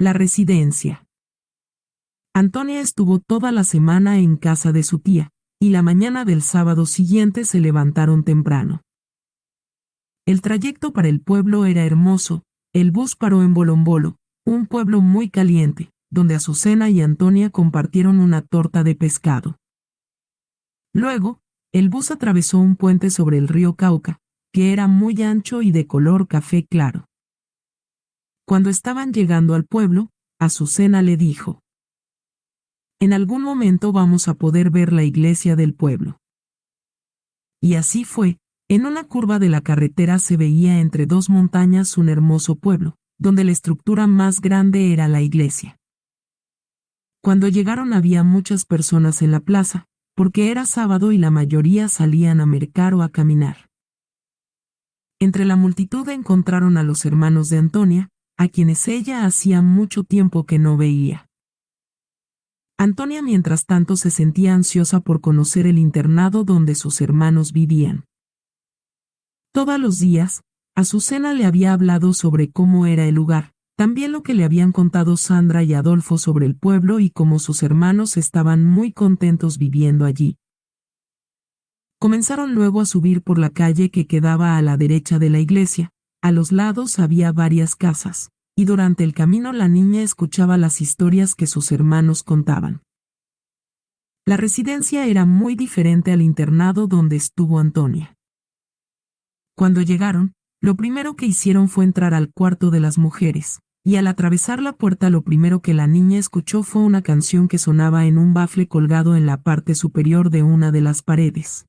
La residencia. Antonia estuvo toda la semana en casa de su tía, y la mañana del sábado siguiente se levantaron temprano. El trayecto para el pueblo era hermoso. El bus paró en Bolombolo, un pueblo muy caliente, donde Azucena y Antonia compartieron una torta de pescado. Luego, el bus atravesó un puente sobre el río Cauca, que era muy ancho y de color café claro. Cuando estaban llegando al pueblo, Azucena le dijo: «En algún momento vamos a poder ver la iglesia del pueblo». Y así fue. En una curva de la carretera se veía entre dos montañas un hermoso pueblo, donde la estructura más grande era la iglesia. Cuando llegaron había muchas personas en la plaza, porque era sábado y la mayoría salían a mercar o a caminar. Entre la multitud encontraron a los hermanos de Antonia, a quienes ella hacía mucho tiempo que no veía. Antonia mientras tanto se sentía ansiosa por conocer el internado donde sus hermanos vivían. Todos los días, Azucena le había hablado sobre cómo era el lugar, también lo que le habían contado Sandra y Adolfo sobre el pueblo y cómo sus hermanos estaban muy contentos viviendo allí. Comenzaron luego a subir por la calle que quedaba a la derecha de la iglesia. A los lados había varias casas, y durante el camino la niña escuchaba las historias que sus hermanos contaban. La residencia era muy diferente al internado donde estuvo Antonia. Cuando llegaron, lo primero que hicieron fue entrar al cuarto de las mujeres, y al atravesar la puerta lo primero que la niña escuchó fue una canción que sonaba en un bafle colgado en la parte superior de una de las paredes.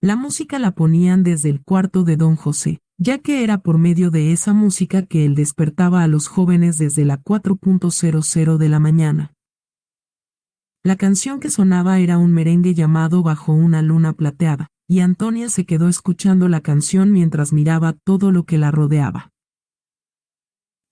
La música la ponían desde el cuarto de don José, ya que era por medio de esa música que él despertaba a los jóvenes desde la 4:00 de la mañana. La canción que sonaba era un merengue llamado Bajo una luna plateada, y Antonia se quedó escuchando la canción mientras miraba todo lo que la rodeaba.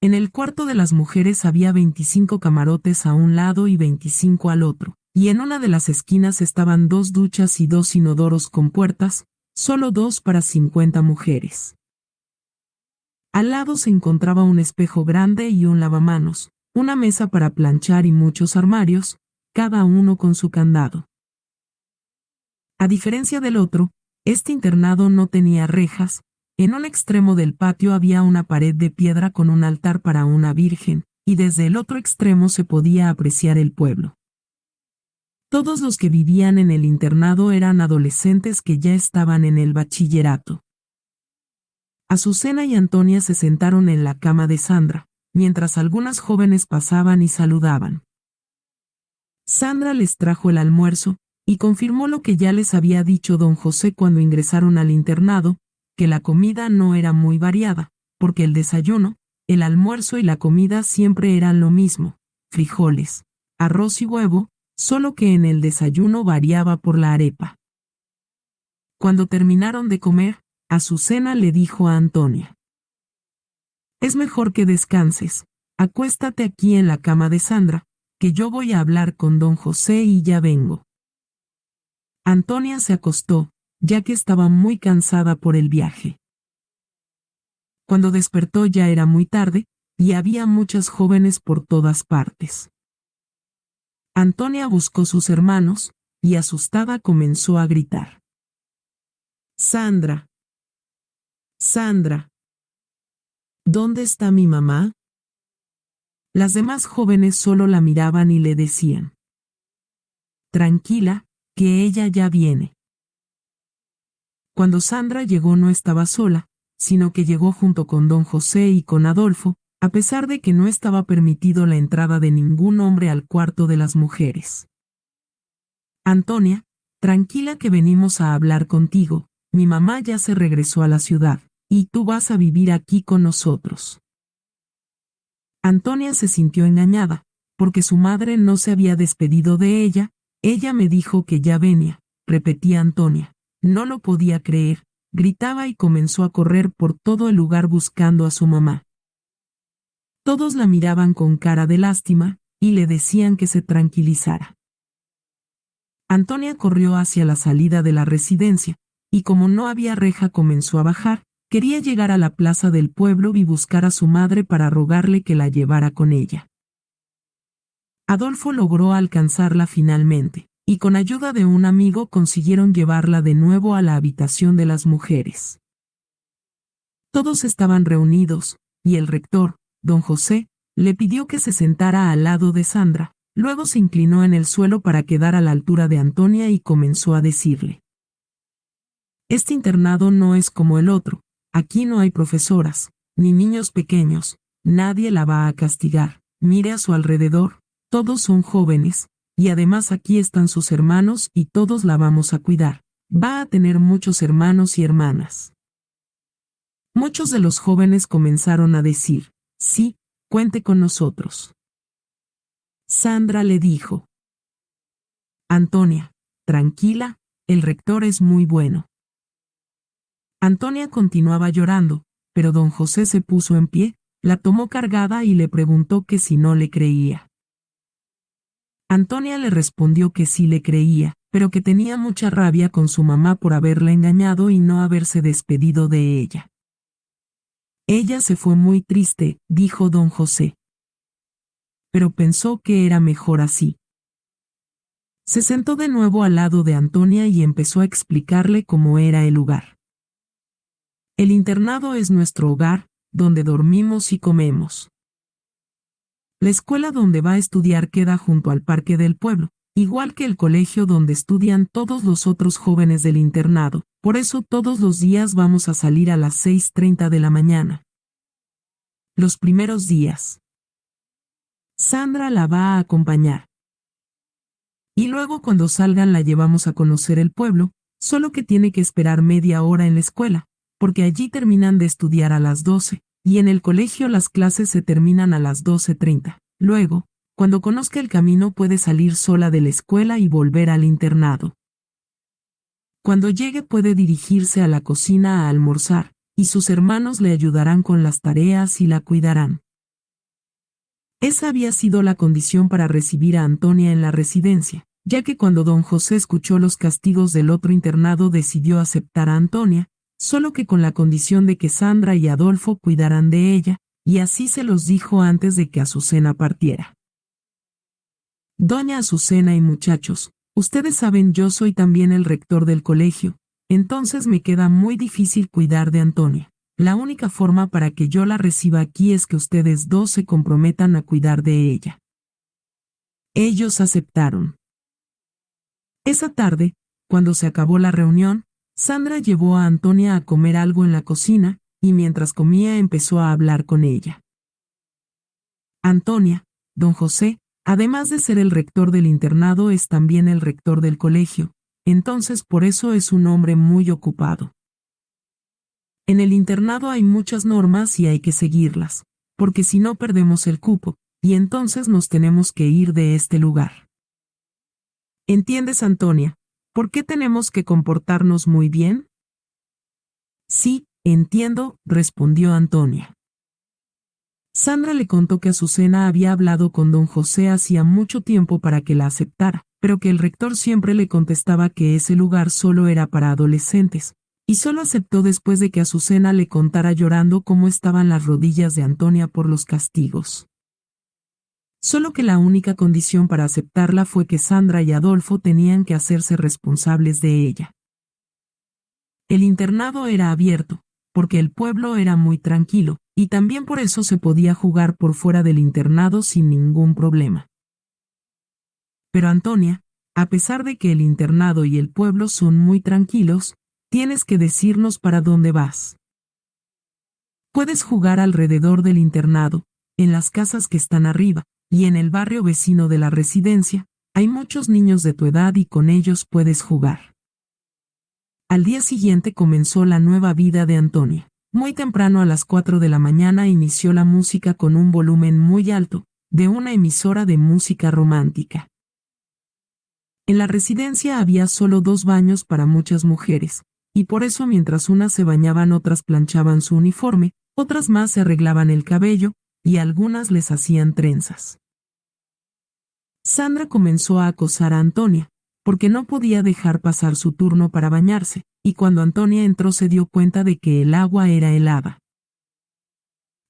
En el cuarto de las mujeres había 25 camarotes a un lado y 25 al otro, y en una de las esquinas estaban 2 duchas y 2 inodoros con puertas, solo 2 para 50 mujeres. Al lado se encontraba un espejo grande y un lavamanos, una mesa para planchar y muchos armarios, cada uno con su candado. A diferencia del otro, este internado no tenía rejas. En un extremo del patio había una pared de piedra con un altar para una virgen, y desde el otro extremo se podía apreciar el pueblo. Todos los que vivían en el internado eran adolescentes que ya estaban en el bachillerato. Azucena y Antonia se sentaron en la cama de Sandra, mientras algunas jóvenes pasaban y saludaban. Sandra les trajo el almuerzo, y confirmó lo que ya les había dicho don José cuando ingresaron al internado, que la comida no era muy variada, porque el desayuno, el almuerzo y la comida siempre eran lo mismo: frijoles, arroz y huevo, solo que en el desayuno variaba por la arepa. Cuando terminaron de comer, Azucena le dijo a Antonia: «Es mejor que descanses, acuéstate aquí en la cama de Sandra, que yo voy a hablar con don José y ya vengo». Antonia se acostó, ya que estaba muy cansada por el viaje. Cuando despertó ya era muy tarde, y había muchas jóvenes por todas partes. Antonia buscó sus hermanos, y asustada comenzó a gritar: «Sandra, Sandra, ¿dónde está mi mamá?». Las demás jóvenes solo la miraban y le decían: «Tranquila, que ella ya viene». Cuando Sandra llegó no estaba sola, sino que llegó junto con don José y con Adolfo, a pesar de que no estaba permitido la entrada de ningún hombre al cuarto de las mujeres. «Antonia, tranquila que venimos a hablar contigo, mi mamá ya se regresó a la ciudad, y tú vas a vivir aquí con nosotros». Antonia se sintió engañada, porque su madre no se había despedido de ella. «Ella me dijo que ya venía», repetía Antonia. No lo podía creer, gritaba y comenzó a correr por todo el lugar buscando a su mamá. Todos la miraban con cara de lástima, y le decían que se tranquilizara. Antonia corrió hacia la salida de la residencia, y como no había reja comenzó a bajar, Quería llegar a la plaza del pueblo y buscar a su madre para rogarle que la llevara con ella. Adolfo logró alcanzarla finalmente, y con ayuda de un amigo consiguieron llevarla de nuevo a la habitación de las mujeres. Todos estaban reunidos, y el rector, don José, le pidió que se sentara al lado de Sandra. Luego se inclinó en el suelo para quedar a la altura de Antonia y comenzó a decirle: este internado no es como el otro, aquí no hay profesoras, ni niños pequeños, nadie la va a castigar, mire a su alrededor, todos son jóvenes, y además aquí están sus hermanos y todos la vamos a cuidar, va a tener muchos hermanos y hermanas. Muchos de los jóvenes comenzaron a decir: sí, cuente con nosotros. Sandra le dijo: Antonia, tranquila, el rector es muy bueno. Antonia continuaba llorando, pero don José se puso en pie, la tomó cargada y le preguntó que si no le creía. Antonia le respondió que sí le creía, pero que tenía mucha rabia con su mamá por haberla engañado y no haberse despedido de ella. Ella se fue muy triste, dijo don José. Pero pensó que era mejor así. Se sentó de nuevo al lado de Antonia y empezó a explicarle cómo era el lugar. El internado es nuestro hogar, donde dormimos y comemos. La escuela donde va a estudiar queda junto al parque del pueblo, igual que el colegio donde estudian todos los otros jóvenes del internado, por eso todos los días vamos a salir a las 6:30 de la mañana. Los primeros días. Sandra la va a acompañar. Y luego cuando salgan la llevamos a conocer el pueblo, solo que tiene que esperar media hora en la escuela, porque allí terminan de estudiar a las 12, y en el colegio las clases se terminan a las 12:30. Luego, cuando conozca el camino puede salir sola de la escuela y volver al internado. Cuando llegue puede dirigirse a la cocina a almorzar, y sus hermanos le ayudarán con las tareas y la cuidarán. Esa había sido la condición para recibir a Antonia en la residencia, ya que cuando don José escuchó los castigos del otro internado decidió aceptar a Antonia, solo que con la condición de que Sandra y Adolfo cuidaran de ella, y así se los dijo antes de que Azucena partiera. Doña Azucena y muchachos, ustedes saben yo soy también el rector del colegio, entonces me queda muy difícil cuidar de Antonia. La única forma para que yo la reciba aquí es que ustedes dos se comprometan a cuidar de ella. Ellos aceptaron. Esa tarde, cuando se acabó la reunión, Sandra llevó a Antonia a comer algo en la cocina, y mientras comía empezó a hablar con ella. Antonia, don José, además de ser el rector del internado es también el rector del colegio, entonces por eso es un hombre muy ocupado. En el internado hay muchas normas y hay que seguirlas, porque si no perdemos el cupo, y entonces nos tenemos que ir de este lugar. ¿Entiendes, Antonia? ¿Por qué tenemos que comportarnos muy bien? Sí, entiendo, respondió Antonia. Sandra le contó que Azucena había hablado con don José hacía mucho tiempo para que la aceptara, pero que el rector siempre le contestaba que ese lugar solo era para adolescentes, y solo aceptó después de que Azucena le contara llorando cómo estaban las rodillas de Antonia por los castigos. Solo que la única condición para aceptarla fue que Sandra y Adolfo tenían que hacerse responsables de ella. El internado era abierto, porque el pueblo era muy tranquilo, y también por eso se podía jugar por fuera del internado sin ningún problema. Pero Antonia, a pesar de que el internado y el pueblo son muy tranquilos, tienes que decirnos para dónde vas. Puedes jugar alrededor del internado, en las casas que están arriba, y en el barrio vecino de la residencia, hay muchos niños de tu edad y con ellos puedes jugar. Al día siguiente comenzó la nueva vida de Antonia. Muy temprano a las 4 de la mañana inició la música con un volumen muy alto, de una emisora de música romántica. En la residencia había solo 2 baños para muchas mujeres, y por eso mientras unas se bañaban otras planchaban su uniforme, otras más se arreglaban el cabello, y algunas les hacían trenzas. Sandra comenzó a acosar a Antonia, porque no podía dejar pasar su turno para bañarse, y cuando Antonia entró se dio cuenta de que el agua era helada.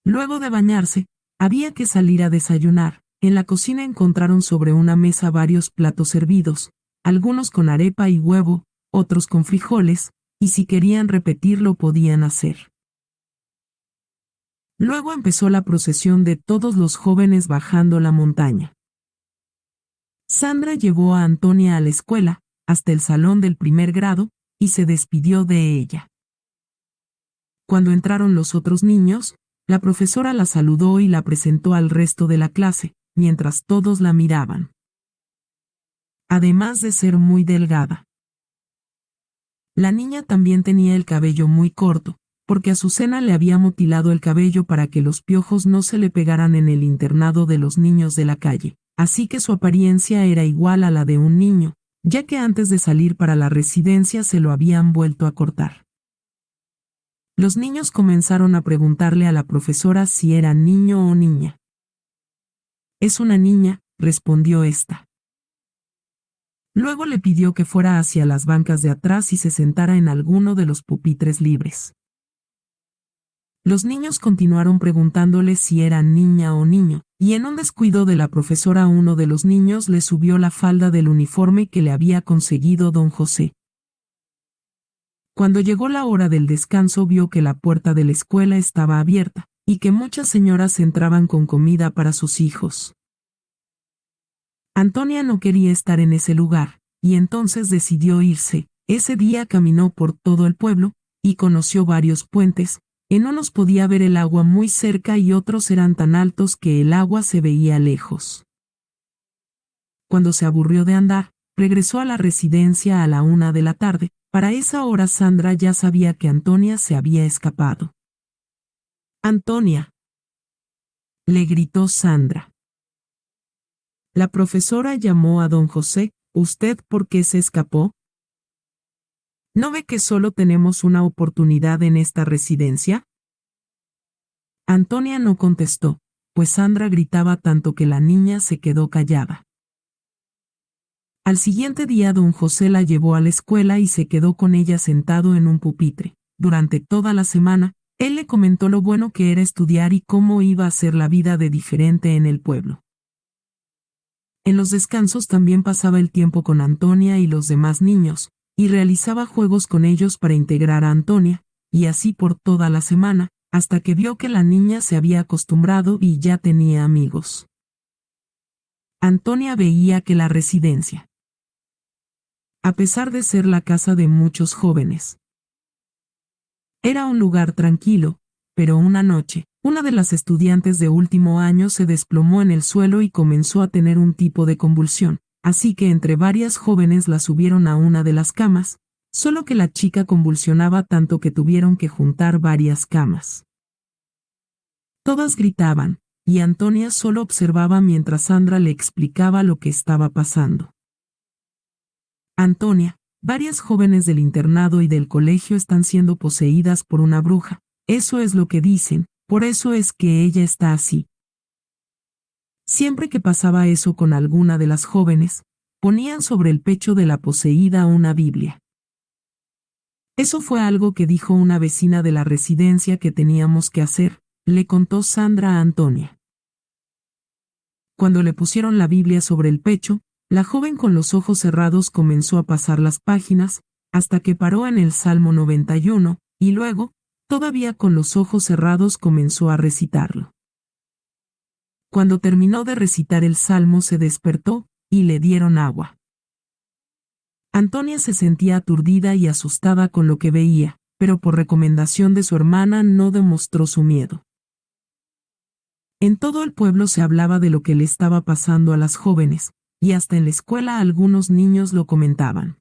Luego de bañarse, había que salir a desayunar. En la cocina encontraron sobre una mesa varios platos servidos, algunos con arepa y huevo, otros con frijoles, y si querían repetirlo podían hacer. Luego empezó la procesión de todos los jóvenes bajando la montaña. Sandra llevó a Antonia a la escuela, hasta el salón del primer grado, y se despidió de ella. Cuando entraron los otros niños, la profesora la saludó y la presentó al resto de la clase, mientras todos la miraban. Además de ser muy delgada. La niña también tenía el cabello muy corto, porque Azucena le había mutilado el cabello para que los piojos no se le pegaran en el internado de los niños de la calle, así que su apariencia era igual a la de un niño, ya que antes de salir para la residencia se lo habían vuelto a cortar. Los niños comenzaron a preguntarle a la profesora si era niño o niña. «Es una niña», respondió ésta. Luego le pidió que fuera hacia las bancas de atrás y se sentara en alguno de los pupitres libres. Los niños continuaron preguntándole si era niña o niño, y en un descuido de la profesora uno de los niños le subió la falda del uniforme que le había conseguido don José. Cuando llegó la hora del descanso vio que la puerta de la escuela estaba abierta, y que muchas señoras entraban con comida para sus hijos. Antonia no quería estar en ese lugar, y entonces decidió irse. Ese día caminó por todo el pueblo, y conoció varios puentes. En unos podía ver el agua muy cerca y otros eran tan altos que el agua se veía lejos. Cuando se aburrió de andar, regresó a la residencia a la 1 de la tarde. Para esa hora Sandra ya sabía que Antonia se había escapado. «Antonia», le gritó Sandra. La profesora llamó a don José. «¿Usted por qué se escapó? ¿No ve que solo tenemos una oportunidad en esta residencia?» Antonia no contestó, pues Sandra gritaba tanto que la niña se quedó callada. Al siguiente día don José la llevó a la escuela y se quedó con ella sentado en un pupitre. Durante toda la semana, él le comentó lo bueno que era estudiar y cómo iba a ser la vida de diferente en el pueblo. En los descansos también pasaba el tiempo con Antonia y los demás niños, y realizaba juegos con ellos para integrar a Antonia, y así por toda la semana, hasta que vio que la niña se había acostumbrado y ya tenía amigos. Antonia veía que la residencia, a pesar de ser la casa de muchos jóvenes, era un lugar tranquilo, pero una noche, una de las estudiantes de último año se desplomó en el suelo y comenzó a tener un tipo de convulsión, así que entre varias jóvenes la subieron a una de las camas, solo que la chica convulsionaba tanto que tuvieron que juntar varias camas. Todas gritaban, y Antonia solo observaba mientras Sandra le explicaba lo que estaba pasando. «Antonia, varias jóvenes del internado y del colegio están siendo poseídas por una bruja, eso es lo que dicen, por eso es que ella está así». Siempre que pasaba eso con alguna de las jóvenes, ponían sobre el pecho de la poseída una Biblia. «Eso fue algo que dijo una vecina de la residencia que teníamos que hacer», le contó Sandra a Antonia. Cuando le pusieron la Biblia sobre el pecho, la joven con los ojos cerrados comenzó a pasar las páginas, hasta que paró en el Salmo 91, y luego, todavía con los ojos cerrados, comenzó a recitarlo. Cuando terminó de recitar el salmo se despertó, y le dieron agua. Antonia se sentía aturdida y asustada con lo que veía, pero por recomendación de su hermana no demostró su miedo. En todo el pueblo se hablaba de lo que le estaba pasando a las jóvenes, y hasta en la escuela algunos niños lo comentaban.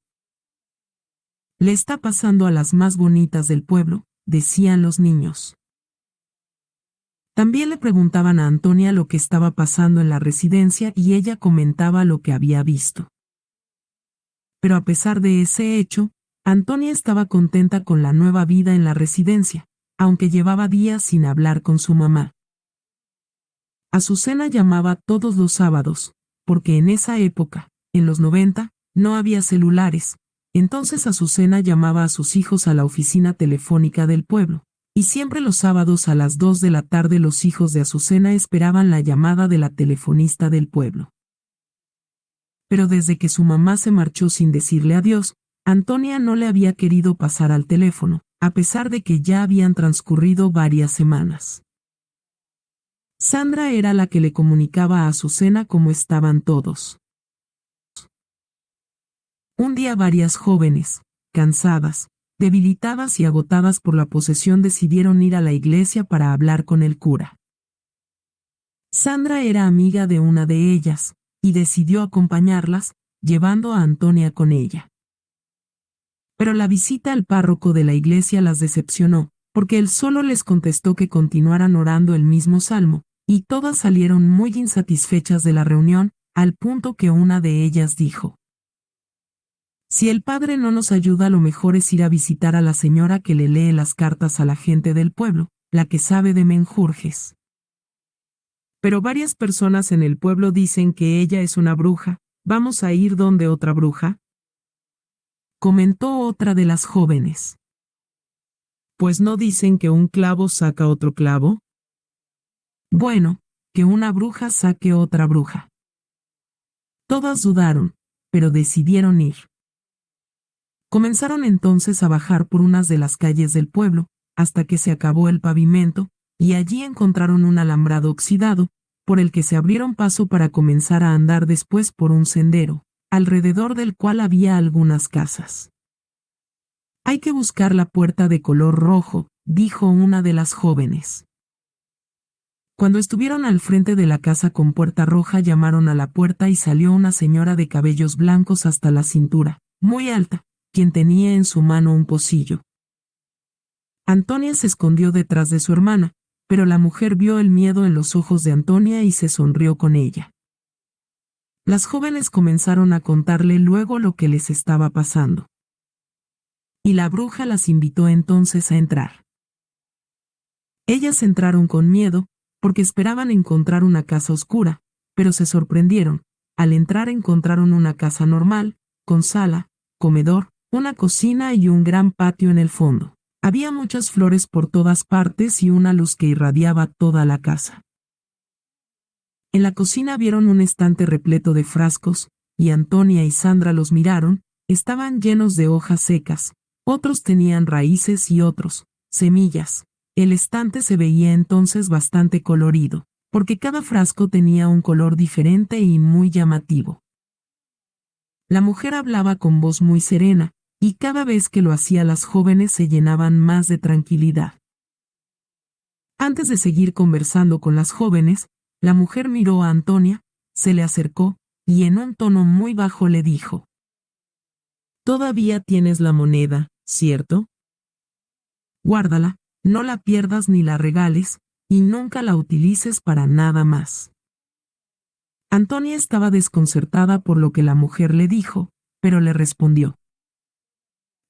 «Le está pasando a las más bonitas del pueblo», decían los niños. También le preguntaban a Antonia lo que estaba pasando en la residencia y ella comentaba lo que había visto. Pero a pesar de ese hecho, Antonia estaba contenta con la nueva vida en la residencia, aunque llevaba días sin hablar con su mamá. Azucena llamaba todos los sábados, porque en esa época, en los 90, no había celulares. Entonces Azucena llamaba a sus hijos a la oficina telefónica del pueblo, y siempre los sábados a las 2 de la tarde los hijos de Azucena esperaban la llamada de la telefonista del pueblo. Pero desde que su mamá se marchó sin decirle adiós, Antonia no le había querido pasar al teléfono, a pesar de que ya habían transcurrido varias semanas. Sandra era la que le comunicaba a Azucena cómo estaban todos. Un día varias jóvenes, cansadas, debilitadas y agotadas por la posesión, decidieron ir a la iglesia para hablar con el cura. Sandra era amiga de una de ellas, y decidió acompañarlas, llevando a Antonia con ella. Pero la visita al párroco de la iglesia las decepcionó, porque él solo les contestó que continuaran orando el mismo salmo, y todas salieron muy insatisfechas de la reunión, al punto que una de ellas dijo: si el padre no nos ayuda, lo mejor es ir a visitar a la señora que le lee las cartas a la gente del pueblo, la que sabe de menjurjes. Pero varias personas en el pueblo dicen que ella es una bruja. ¿Vamos a ir donde otra bruja?, comentó otra de las jóvenes. Pues no dicen que un clavo saca otro clavo. Bueno, que una bruja saque otra bruja. Todas dudaron, pero decidieron ir. Comenzaron entonces a bajar por unas de las calles del pueblo, hasta que se acabó el pavimento, y allí encontraron un alambrado oxidado, por el que se abrieron paso para comenzar a andar después por un sendero, alrededor del cual había algunas casas. Hay que buscar la puerta de color rojo, dijo una de las jóvenes. Cuando estuvieron al frente de la casa con puerta roja, llamaron a la puerta y salió una señora de cabellos blancos hasta la cintura, muy alta, quien tenía en su mano un pocillo. Antonia se escondió detrás de su hermana, pero la mujer vio el miedo en los ojos de Antonia y se sonrió con ella. Las jóvenes comenzaron a contarle luego lo que les estaba pasando. Y la bruja las invitó entonces a entrar. Ellas entraron con miedo, porque esperaban encontrar una casa oscura, pero se sorprendieron. Al entrar encontraron una casa normal, con sala, comedor, una cocina y un gran patio en el fondo. Había muchas flores por todas partes y una luz que irradiaba toda la casa. En la cocina vieron un estante repleto de frascos, y Antonia y Sandra los miraron. Estaban llenos de hojas secas, otros tenían raíces y otros, semillas. El estante se veía entonces bastante colorido, porque cada frasco tenía un color diferente y muy llamativo. La mujer hablaba con voz muy serena, y cada vez que lo hacía las jóvenes se llenaban más de tranquilidad. Antes de seguir conversando con las jóvenes, la mujer miró a Antonia, se le acercó, y en un tono muy bajo le dijo: «Todavía tienes la moneda, ¿cierto? Guárdala, no la pierdas ni la regales, y nunca la utilices para nada más». Antonia estaba desconcertada por lo que la mujer le dijo, pero le respondió: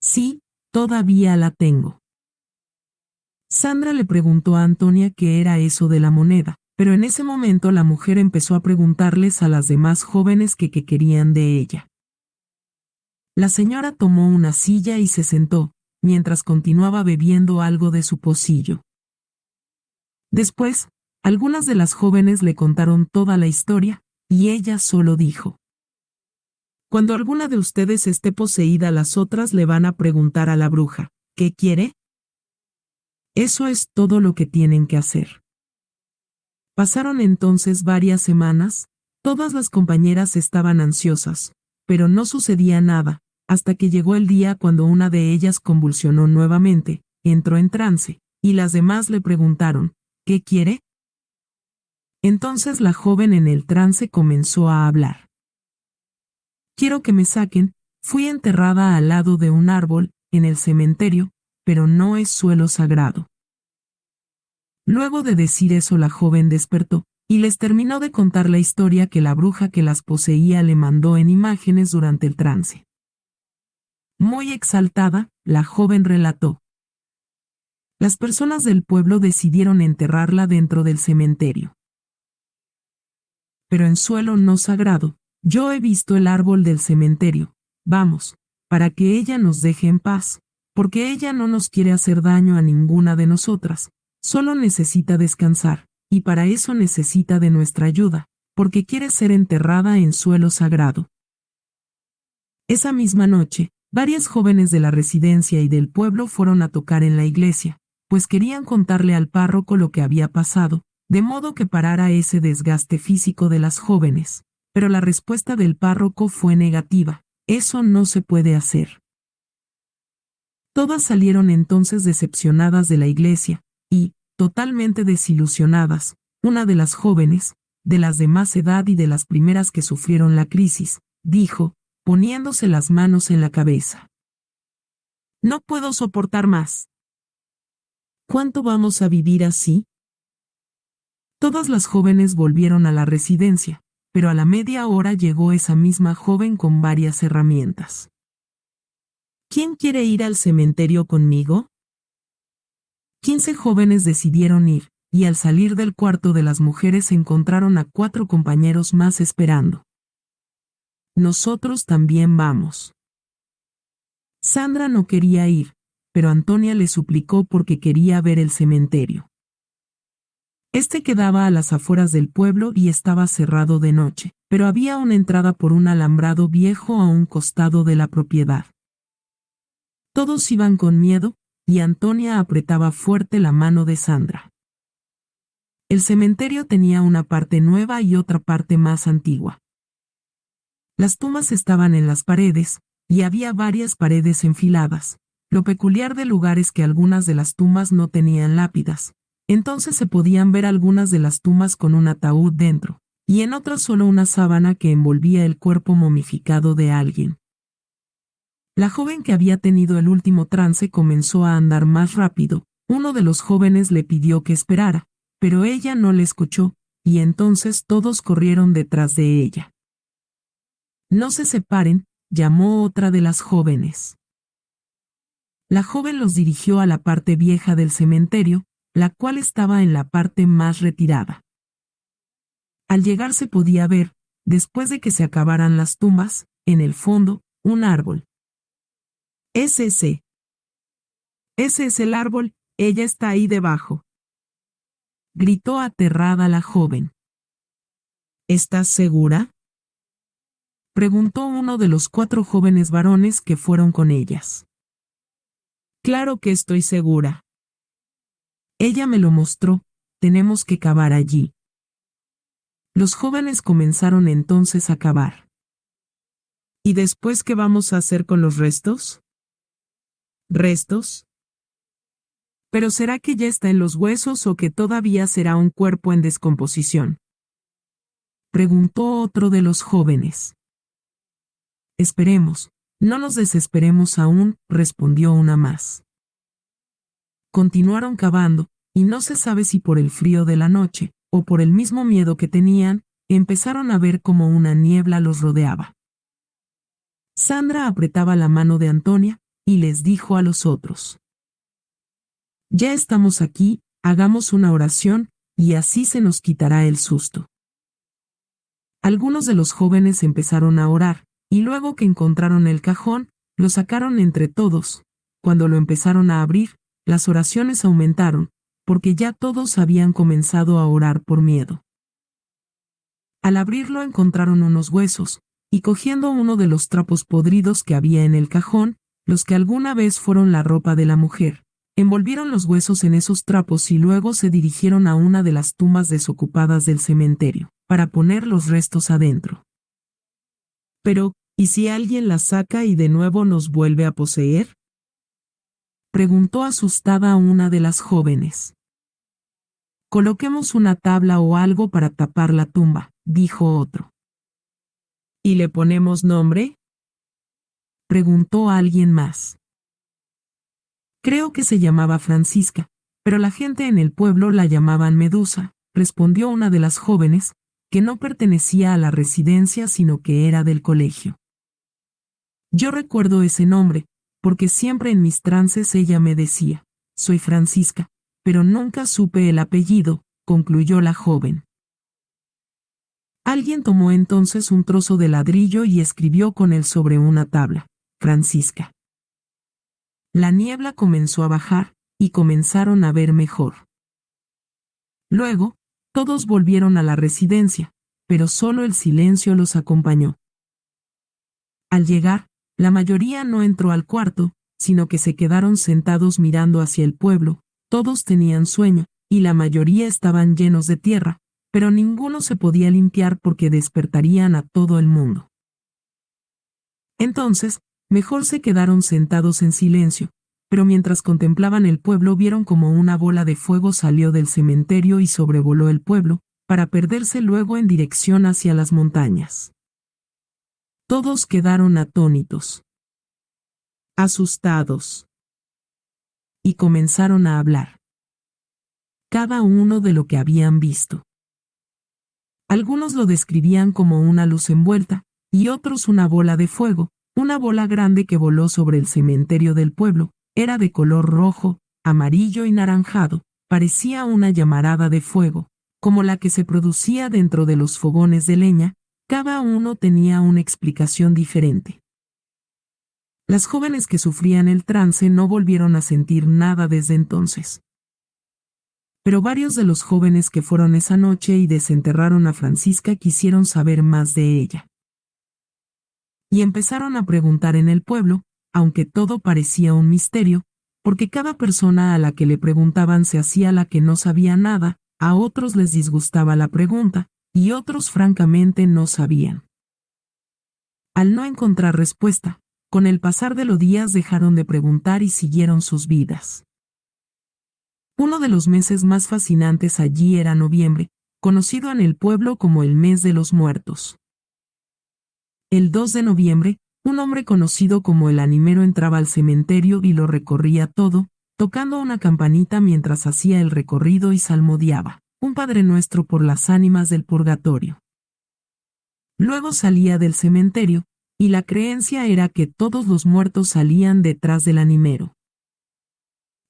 «Sí, todavía la tengo». Sandra le preguntó a Antonia qué era eso de la moneda, pero en ese momento la mujer empezó a preguntarles a las demás jóvenes qué querían de ella. La señora tomó una silla y se sentó, mientras continuaba bebiendo algo de su pocillo. Después, algunas de las jóvenes le contaron toda la historia, y ella solo dijo: «Cuando alguna de ustedes esté poseída, las otras le van a preguntar a la bruja, ¿qué quiere?». Eso es todo lo que tienen que hacer. Pasaron entonces varias semanas, todas las compañeras estaban ansiosas, pero no sucedía nada, hasta que llegó el día cuando una de ellas convulsionó nuevamente, entró en trance, y las demás le preguntaron, ¿qué quiere? Entonces la joven en el trance comenzó a hablar. «Quiero que me saquen, fui enterrada al lado de un árbol, en el cementerio, pero no es suelo sagrado». Luego de decir eso, la joven despertó, y les terminó de contar la historia que la bruja que las poseía le mandó en imágenes durante el trance. Muy exaltada, la joven relató: «Las personas del pueblo decidieron enterrarla dentro del cementerio. Pero en suelo no sagrado, Yo he visto el árbol del cementerio. Vamos, para que ella nos deje en paz, porque ella no nos quiere hacer daño a ninguna de nosotras, solo necesita descansar, y para eso necesita de nuestra ayuda, porque quiere ser enterrada en suelo sagrado. Esa misma noche, varias jóvenes de la residencia y del pueblo fueron a tocar en la iglesia, pues querían contarle al párroco lo que había pasado, de modo que parara ese desgaste físico de las jóvenes. Pero la respuesta del párroco fue negativa: eso no se puede hacer. Todas salieron entonces decepcionadas de la iglesia, y, totalmente desilusionadas, una de las jóvenes, de las de más edad y de las primeras que sufrieron la crisis, dijo, poniéndose las manos en la cabeza: no puedo soportar más. ¿Cuánto vamos a vivir así? Todas las jóvenes volvieron a la residencia, pero a la media hora llegó esa misma joven con varias herramientas. ¿Quién quiere ir al cementerio conmigo? 15 jóvenes decidieron ir, y al salir del cuarto de las mujeres encontraron a 4 compañeros más esperando. Nosotros también vamos. Sandra no quería ir, pero Antonia le suplicó porque quería ver el cementerio. Este quedaba a las afueras del pueblo y estaba cerrado de noche, pero había una entrada por un alambrado viejo a un costado de la propiedad. Todos iban con miedo, y Antonia apretaba fuerte la mano de Sandra. El cementerio tenía una parte nueva y otra parte más antigua. Las tumbas estaban en las paredes, y había varias paredes enfiladas. Lo peculiar del lugar es que algunas de las tumbas no tenían lápidas. Entonces se podían ver algunas de las tumbas con un ataúd dentro, y en otras solo una sábana que envolvía el cuerpo momificado de alguien. La joven que había tenido el último trance comenzó a andar más rápido. Uno de los jóvenes le pidió que esperara, pero ella no le escuchó, y entonces todos corrieron detrás de ella. No se separen, llamó otra de las jóvenes. La joven los dirigió a la parte vieja del cementerio, la cual estaba en la parte más retirada. Al llegar se podía ver, después de que se acabaran las tumbas, en el fondo, un árbol. Ese es el árbol, ella está ahí debajo. Gritó aterrada la joven. ¿Estás segura? Preguntó uno de los 4 jóvenes varones que fueron con ellas. Claro que estoy segura. Ella me lo mostró, tenemos que cavar allí. Los jóvenes comenzaron entonces a cavar. ¿Y después qué vamos a hacer con los restos? ¿Restos? ¿Pero será que ya está en los huesos o que todavía será un cuerpo en descomposición? Preguntó otro de los jóvenes. Esperemos, no nos desesperemos aún, respondió una más. Continuaron cavando, y no se sabe si por el frío de la noche, o por el mismo miedo que tenían, empezaron a ver como una niebla los rodeaba. Sandra apretaba la mano de Antonia, y les dijo a los otros: ya estamos aquí, hagamos una oración, y así se nos quitará el susto. Algunos de los jóvenes empezaron a orar, y luego que encontraron el cajón, lo sacaron entre todos. Cuando lo empezaron a abrir, las oraciones aumentaron, porque ya todos habían comenzado a orar por miedo. Al abrirlo encontraron unos huesos, y cogiendo uno de los trapos podridos que había en el cajón, los que alguna vez fueron la ropa de la mujer, envolvieron los huesos en esos trapos y luego se dirigieron a una de las tumbas desocupadas del cementerio, para poner los restos adentro. Pero, ¿y si alguien la saca y de nuevo nos vuelve a poseer? Preguntó asustada a una de las jóvenes. Coloquemos una tabla o algo para tapar la tumba, dijo otro. ¿Y le ponemos nombre? Preguntó alguien más. Creo que se llamaba Francisca, pero la gente en el pueblo la llamaban Medusa, respondió una de las jóvenes, que no pertenecía a la residencia sino que era del colegio. Yo recuerdo ese nombre, porque siempre en mis trances ella me decía: soy Francisca, pero nunca supe el apellido, concluyó la joven. Alguien tomó entonces un trozo de ladrillo y escribió con él sobre una tabla: Francisca. La niebla comenzó a bajar, y comenzaron a ver mejor. Luego, todos volvieron a la residencia, pero solo el silencio los acompañó. Al llegar, la mayoría no entró al cuarto, sino que se quedaron sentados mirando hacia el pueblo. Todos tenían sueño, y la mayoría estaban llenos de tierra, pero ninguno se podía limpiar porque despertarían a todo el mundo. Entonces, mejor se quedaron sentados en silencio, pero mientras contemplaban el pueblo vieron como una bola de fuego salió del cementerio y sobrevoló el pueblo, para perderse luego en dirección hacia las montañas. Todos quedaron atónitos, asustados, y comenzaron a hablar, cada uno de lo que habían visto. Algunos lo describían como una luz envuelta, y otros una bola de fuego, una bola grande que voló sobre el cementerio del pueblo. Era de color rojo, amarillo y naranjado, parecía una llamarada de fuego, como la que se producía dentro de los fogones de leña. Cada uno tenía una explicación diferente. Las jóvenes que sufrían el trance no volvieron a sentir nada desde entonces. Pero varios de los jóvenes que fueron esa noche y desenterraron a Francisca quisieron saber más de ella. Y empezaron a preguntar en el pueblo, aunque todo parecía un misterio, porque cada persona a la que le preguntaban se hacía la que no sabía nada, a otros les disgustaba la pregunta, y otros francamente no sabían. Al no encontrar respuesta, con el pasar de los días dejaron de preguntar y siguieron sus vidas. Uno de los meses más fascinantes allí era noviembre, conocido en el pueblo como el mes de los muertos. El 2 de noviembre, un hombre conocido como el animero entraba al cementerio y lo recorría todo, tocando una campanita mientras hacía el recorrido y salmodiaba un Padre Nuestro por las ánimas del purgatorio. Luego salía del cementerio, y la creencia era que todos los muertos salían detrás del animero.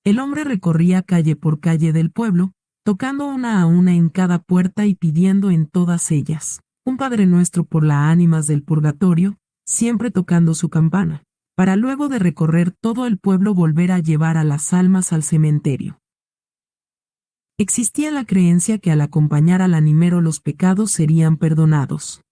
El hombre recorría calle por calle del pueblo, tocando una a una en cada puerta y pidiendo en todas ellas un Padre Nuestro por las ánimas del purgatorio, siempre tocando su campana, para luego de recorrer todo el pueblo volver a llevar a las almas al cementerio. Existía la creencia que al acompañar al animero los pecados serían perdonados.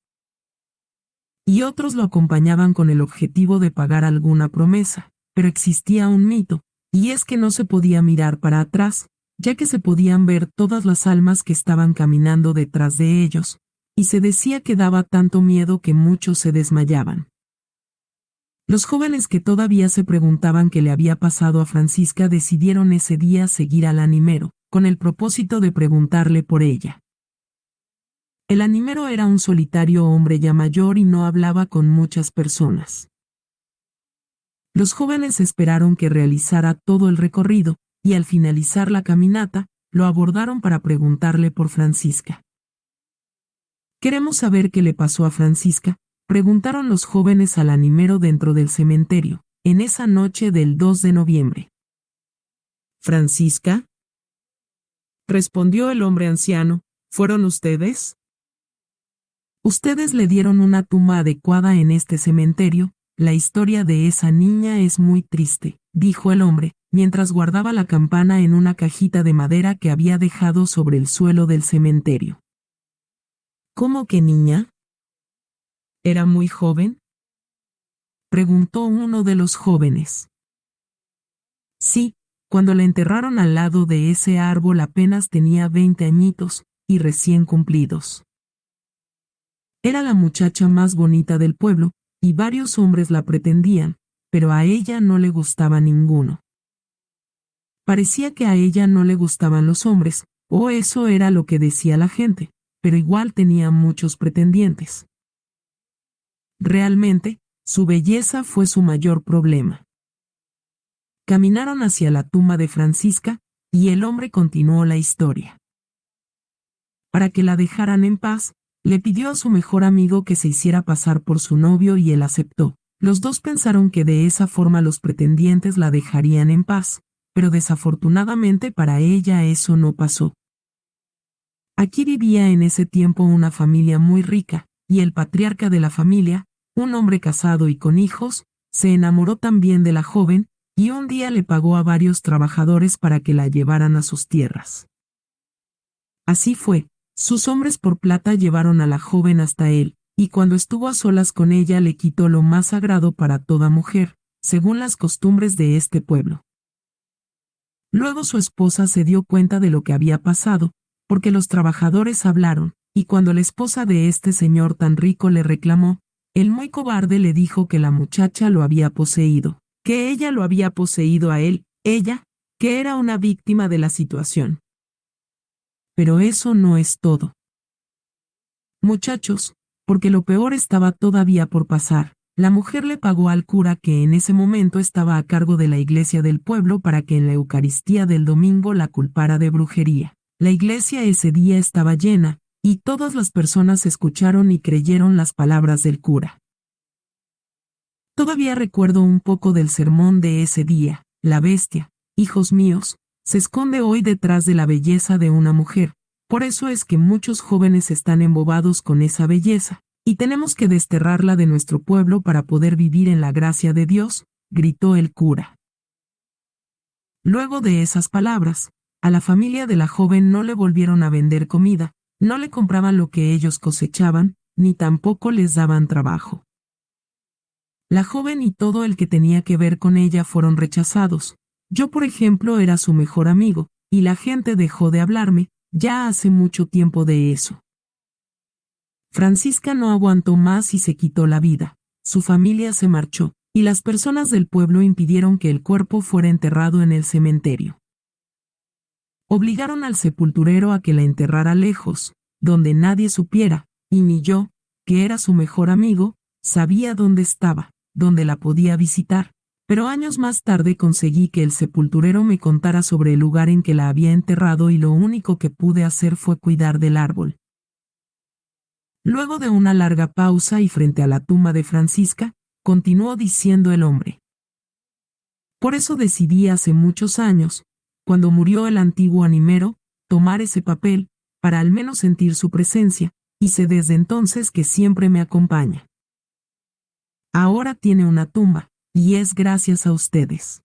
Y otros lo acompañaban con el objetivo de pagar alguna promesa, pero existía un mito, y es que no se podía mirar para atrás, ya que se podían ver todas las almas que estaban caminando detrás de ellos, y se decía que daba tanto miedo que muchos se desmayaban. Los jóvenes que todavía se preguntaban qué le había pasado a Francisca decidieron ese día seguir al animero, con el propósito de preguntarle por ella. El animero era un solitario hombre ya mayor y no hablaba con muchas personas. Los jóvenes esperaron que realizara todo el recorrido, y al finalizar la caminata, lo abordaron para preguntarle por Francisca. «Queremos saber qué le pasó a Francisca», preguntaron los jóvenes al animero dentro del cementerio, en esa noche del 2 de noviembre. «¿Francisca?», respondió el hombre anciano, «¿fueron ustedes? Ustedes le dieron una tumba adecuada en este cementerio. La historia de esa niña es muy triste», dijo el hombre, mientras guardaba la campana en una cajita de madera que había dejado sobre el suelo del cementerio. «¿Cómo que niña? ¿Era muy joven?», preguntó uno de los jóvenes. «Sí, cuando la enterraron al lado de ese árbol apenas tenía 20 añitos, y recién cumplidos. Era la muchacha más bonita del pueblo, y varios hombres la pretendían, pero a ella no le gustaba ninguno. Parecía que a ella no le gustaban los hombres, o eso era lo que decía la gente, pero igual tenía muchos pretendientes. Realmente, su belleza fue su mayor problema». Caminaron hacia la tumba de Francisca, y el hombre continuó la historia. Para que la dejaran en paz, le pidió a su mejor amigo que se hiciera pasar por su novio y él aceptó. Los dos pensaron que de esa forma los pretendientes la dejarían en paz, pero desafortunadamente para ella eso no pasó. Aquí vivía en ese tiempo una familia muy rica, y el patriarca de la familia, un hombre casado y con hijos, se enamoró también de la joven, y un día le pagó a varios trabajadores para que la llevaran a sus tierras. Así fue, sus hombres por plata llevaron a la joven hasta él, y cuando estuvo a solas con ella le quitó lo más sagrado para toda mujer, según las costumbres de este pueblo. Luego su esposa se dio cuenta de lo que había pasado, porque los trabajadores hablaron, y cuando la esposa de este señor tan rico le reclamó, el muy cobarde le dijo que la muchacha lo había poseído, que ella lo había poseído a él, ella, que era una víctima de la situación. Pero eso no es todo. Muchachos, porque lo peor estaba todavía por pasar. La mujer le pagó al cura que en ese momento estaba a cargo de la iglesia del pueblo para que en la Eucaristía del domingo la culpara de brujería. La iglesia ese día estaba llena, y todas las personas escucharon y creyeron las palabras del cura. Todavía recuerdo un poco del sermón de ese día. La bestia, hijos míos, se esconde hoy detrás de la belleza de una mujer. Por eso es que muchos jóvenes están embobados con esa belleza, y tenemos que desterrarla de nuestro pueblo para poder vivir en la gracia de Dios, gritó el cura. Luego de esas palabras, a la familia de la joven no le volvieron a vender comida, no le compraban lo que ellos cosechaban, ni tampoco les daban trabajo. La joven y todo el que tenía que ver con ella fueron rechazados. Yo, por ejemplo, era su mejor amigo, y la gente dejó de hablarme, ya hace mucho tiempo de eso. Francisca no aguantó más y se quitó la vida. Su familia se marchó, y las personas del pueblo impidieron que el cuerpo fuera enterrado en el cementerio. Obligaron al sepulturero a que la enterrara lejos, donde nadie supiera, y ni yo, que era su mejor amigo, sabía dónde estaba, dónde la podía visitar. Pero años más tarde conseguí que el sepulturero me contara sobre el lugar en que la había enterrado y lo único que pude hacer fue cuidar del árbol. Luego de una larga pausa y frente a la tumba de Francisca, continuó diciendo el hombre. Por eso decidí hace muchos años, cuando murió el antiguo animero, tomar ese papel, para al menos sentir su presencia, y sé desde entonces que siempre me acompaña. Ahora tiene una tumba, y es gracias a ustedes.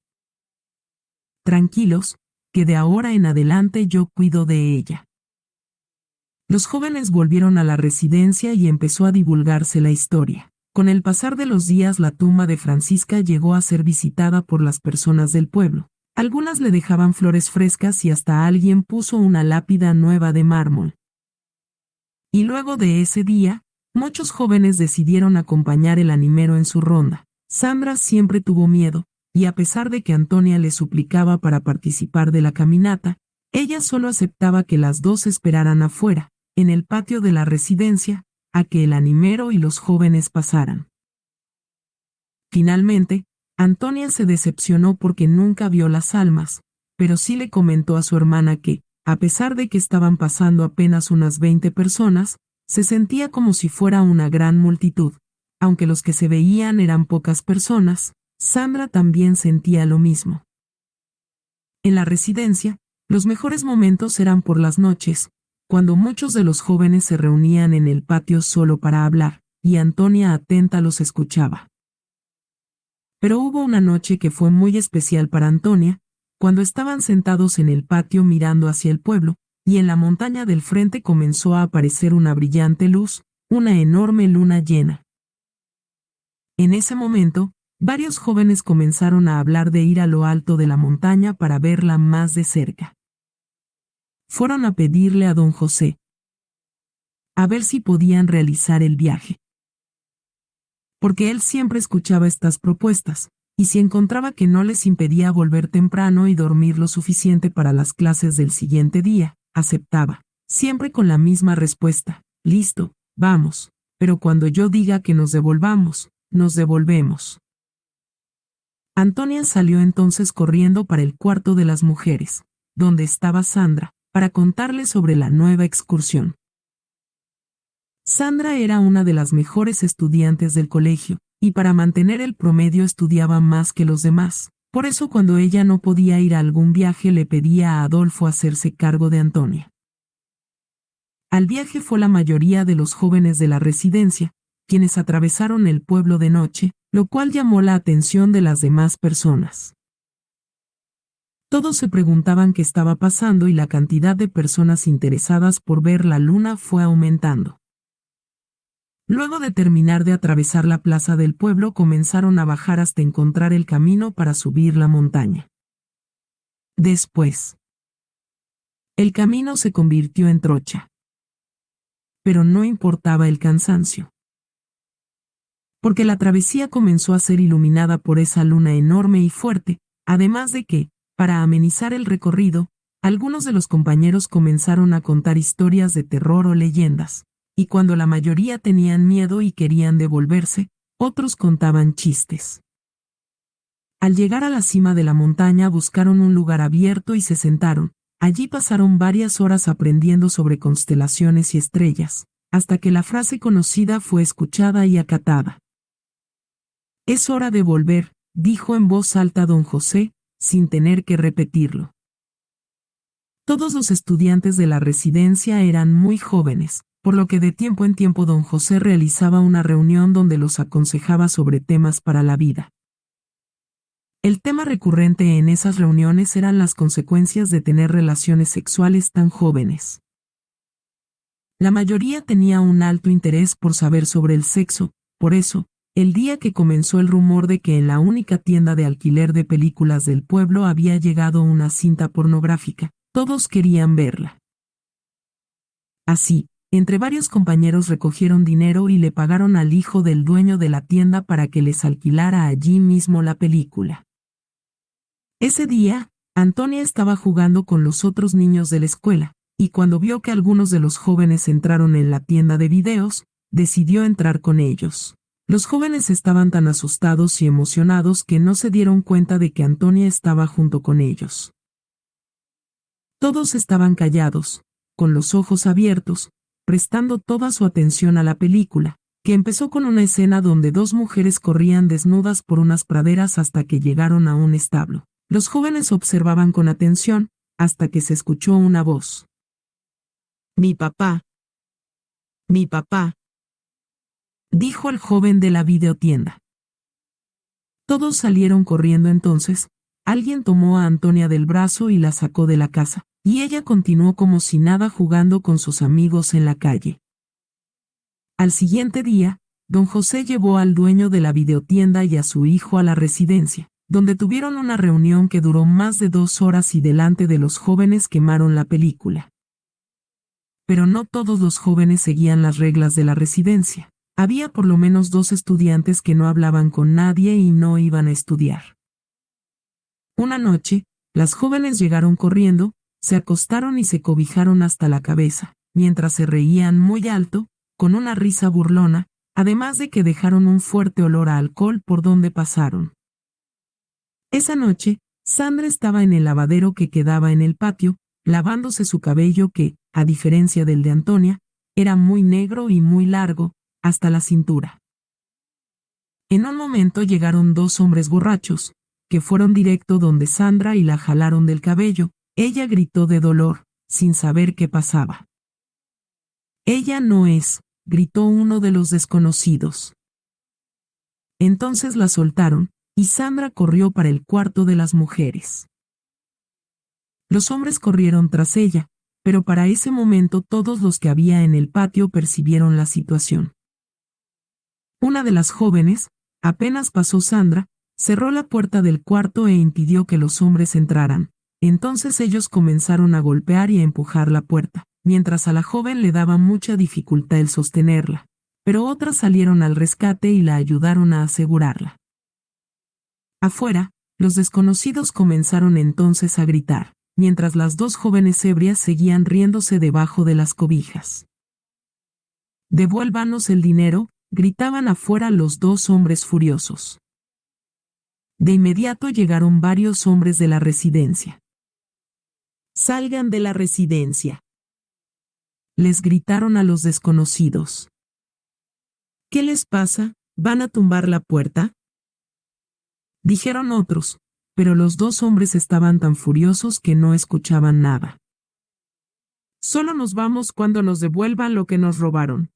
Tranquilos, que de ahora en adelante yo cuido de ella. Los jóvenes volvieron a la residencia y empezó a divulgarse la historia. Con el pasar de los días la tumba de Francisca llegó a ser visitada por las personas del pueblo. Algunas le dejaban flores frescas y hasta alguien puso una lápida nueva de mármol. Y luego de ese día, muchos jóvenes decidieron acompañar el animero en su ronda. Sandra siempre tuvo miedo, y a pesar de que Antonia le suplicaba para participar de la caminata, ella solo aceptaba que las dos esperaran afuera, en el patio de la residencia, a que el animero y los jóvenes pasaran. Finalmente, Antonia se decepcionó porque nunca vio las almas, pero sí le comentó a su hermana que, a pesar de que estaban pasando apenas unas 20 personas, se sentía como si fuera una gran multitud. Aunque los que se veían eran pocas personas, Sandra también sentía lo mismo. En la residencia, los mejores momentos eran por las noches, cuando muchos de los jóvenes se reunían en el patio solo para hablar, y Antonia atenta los escuchaba. Pero hubo una noche que fue muy especial para Antonia, cuando estaban sentados en el patio mirando hacia el pueblo, y en la montaña del frente comenzó a aparecer una brillante luz, una enorme luna llena. En ese momento, varios jóvenes comenzaron a hablar de ir a lo alto de la montaña para verla más de cerca. Fueron a pedirle a don José a ver si podían realizar el viaje. Porque él siempre escuchaba estas propuestas, y si encontraba que no les impedía volver temprano y dormir lo suficiente para las clases del siguiente día, aceptaba, siempre con la misma respuesta: listo, vamos, pero cuando yo diga que nos devolvamos, nos devolvemos. Antonia salió entonces corriendo para el cuarto de las mujeres, donde estaba Sandra, para contarle sobre la nueva excursión. Sandra era una de las mejores estudiantes del colegio, y para mantener el promedio estudiaba más que los demás. Por eso cuando ella no podía ir a algún viaje le pedía a Adolfo hacerse cargo de Antonia. Al viaje fue la mayoría de los jóvenes de la residencia, quienes atravesaron el pueblo de noche, lo cual llamó la atención de las demás personas. Todos se preguntaban qué estaba pasando y la cantidad de personas interesadas por ver la luna fue aumentando. Luego de terminar de atravesar la plaza del pueblo, comenzaron a bajar hasta encontrar el camino para subir la montaña. Después, el camino se convirtió en trocha. Pero no importaba el cansancio, porque la travesía comenzó a ser iluminada por esa luna enorme y fuerte, además de que, para amenizar el recorrido, algunos de los compañeros comenzaron a contar historias de terror o leyendas, y cuando la mayoría tenían miedo y querían devolverse, otros contaban chistes. Al llegar a la cima de la montaña buscaron un lugar abierto y se sentaron. Allí pasaron varias horas aprendiendo sobre constelaciones y estrellas, hasta que la frase conocida fue escuchada y acatada. «Es hora de volver», dijo en voz alta don José, sin tener que repetirlo. Todos los estudiantes de la residencia eran muy jóvenes, por lo que de tiempo en tiempo don José realizaba una reunión donde los aconsejaba sobre temas para la vida. El tema recurrente en esas reuniones eran las consecuencias de tener relaciones sexuales tan jóvenes. La mayoría tenía un alto interés por saber sobre el sexo, por eso, el día que comenzó el rumor de que en la única tienda de alquiler de películas del pueblo había llegado una cinta pornográfica, todos querían verla. Así, entre varios compañeros recogieron dinero y le pagaron al hijo del dueño de la tienda para que les alquilara allí mismo la película. Ese día, Antonia estaba jugando con los otros niños de la escuela, y cuando vio que algunos de los jóvenes entraron en la tienda de videos, decidió entrar con ellos. Los jóvenes estaban tan asustados y emocionados que no se dieron cuenta de que Antonia estaba junto con ellos. Todos estaban callados, con los ojos abiertos, prestando toda su atención a la película, que empezó con una escena donde dos mujeres corrían desnudas por unas praderas hasta que llegaron a un establo. Los jóvenes observaban con atención, hasta que se escuchó una voz. «Mi papá. Mi papá», dijo el joven de la videotienda. Todos salieron corriendo entonces. Alguien tomó a Antonia del brazo y la sacó de la casa, y ella continuó como si nada jugando con sus amigos en la calle. Al siguiente día, don José llevó al dueño de la videotienda y a su hijo a la residencia, donde tuvieron una reunión que duró más de 2 horas y delante de los jóvenes quemaron la película. Pero no todos los jóvenes seguían las reglas de la residencia. Había por lo menos 2 estudiantes que no hablaban con nadie y no iban a estudiar. Una noche, las jóvenes llegaron corriendo, se acostaron y se cobijaron hasta la cabeza, mientras se reían muy alto, con una risa burlona, además de que dejaron un fuerte olor a alcohol por donde pasaron. Esa noche, Sandra estaba en el lavadero que quedaba en el patio, lavándose su cabello que, a diferencia del de Antonia, era muy negro y muy largo, hasta la cintura. En un momento llegaron 2 hombres borrachos, que fueron directo donde Sandra y la jalaron del cabello. Ella gritó de dolor, sin saber qué pasaba. «Ella no es», gritó uno de los desconocidos. Entonces la soltaron, y Sandra corrió para el cuarto de las mujeres. Los hombres corrieron tras ella, pero para ese momento todos los que había en el patio percibieron la situación. Una de las jóvenes, apenas pasó Sandra, cerró la puerta del cuarto e impidió que los hombres entraran. Entonces ellos comenzaron a golpear y a empujar la puerta, mientras a la joven le daba mucha dificultad el sostenerla, pero otras salieron al rescate y la ayudaron a asegurarla. Afuera, los desconocidos comenzaron entonces a gritar, mientras las 2 jóvenes ebrias seguían riéndose debajo de las cobijas. «Devuélvanos el dinero», gritaban afuera los 2 hombres furiosos. De inmediato llegaron varios hombres de la residencia. «Salgan de la residencia», les gritaron a los desconocidos. «¿Qué les pasa? ¿Van a tumbar la puerta?», dijeron otros, pero los 2 hombres estaban tan furiosos que no escuchaban nada. Solo nos vamos cuando nos devuelvan lo que nos robaron,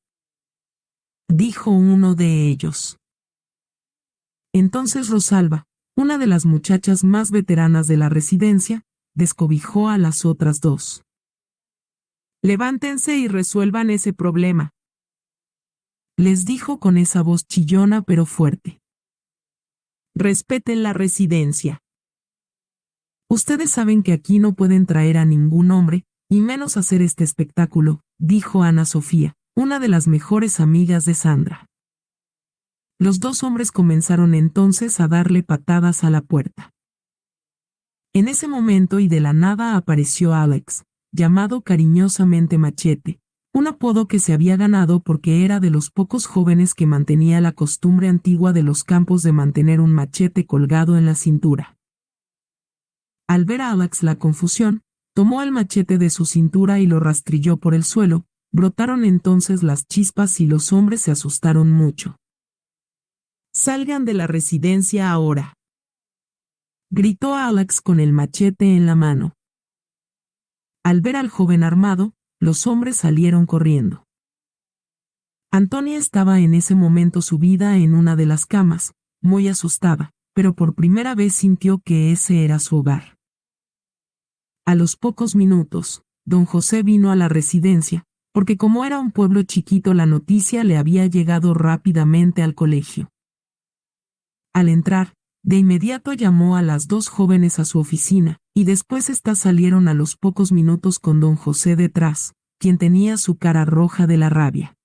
dijo uno de ellos. Entonces Rosalba, una de las muchachas más veteranas de la residencia, descobijó a las otras dos. Levántense y resuelvan ese problema, les dijo con esa voz chillona pero fuerte. Respeten la residencia. Ustedes saben que aquí no pueden traer a ningún hombre, y menos hacer este espectáculo, dijo Ana Sofía, una de las mejores amigas de Sandra. Los dos hombres comenzaron entonces a darle patadas a la puerta. En ese momento y de la nada apareció Alex, llamado cariñosamente Machete, un apodo que se había ganado porque era de los pocos jóvenes que mantenía la costumbre antigua de los campos de mantener un machete colgado en la cintura. Al ver a Alex la confusión, tomó el machete de su cintura y lo rastrilló por el suelo, brotaron entonces las chispas y los hombres se asustaron mucho. «Salgan de la residencia ahora», gritó Alex con el machete en la mano. Al ver al joven armado, los hombres salieron corriendo. Antonia estaba en ese momento subida en una de las camas, muy asustada, pero por primera vez sintió que ese era su hogar. A los pocos minutos, don José vino a la residencia, porque como era un pueblo chiquito la noticia le había llegado rápidamente al colegio. Al entrar, de inmediato llamó a las dos jóvenes a su oficina, y después éstas salieron a los pocos minutos con don José detrás, quien tenía su cara roja de la rabia.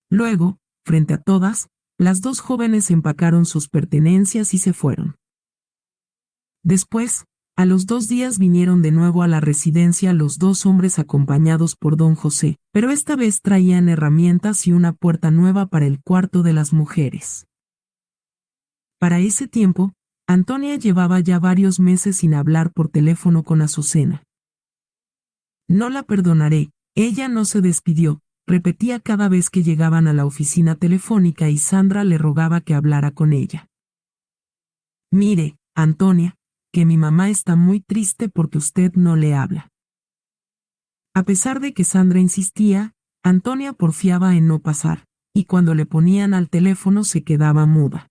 Luego, frente a todas, las dos jóvenes empacaron sus pertenencias y se fueron. Después, a los 2 días vinieron de nuevo a la residencia los dos hombres acompañados por don José, pero esta vez traían herramientas y una puerta nueva para el cuarto de las mujeres. Para ese tiempo, Antonia llevaba ya varios meses sin hablar por teléfono con Azucena. No la perdonaré, ella no se despidió, repetía cada vez que llegaban a la oficina telefónica y Sandra le rogaba que hablara con ella. Mire, Antonia, que mi mamá está muy triste porque usted no le habla. A pesar de que Sandra insistía, Antonia porfiaba en no pasar, y cuando le ponían al teléfono se quedaba muda.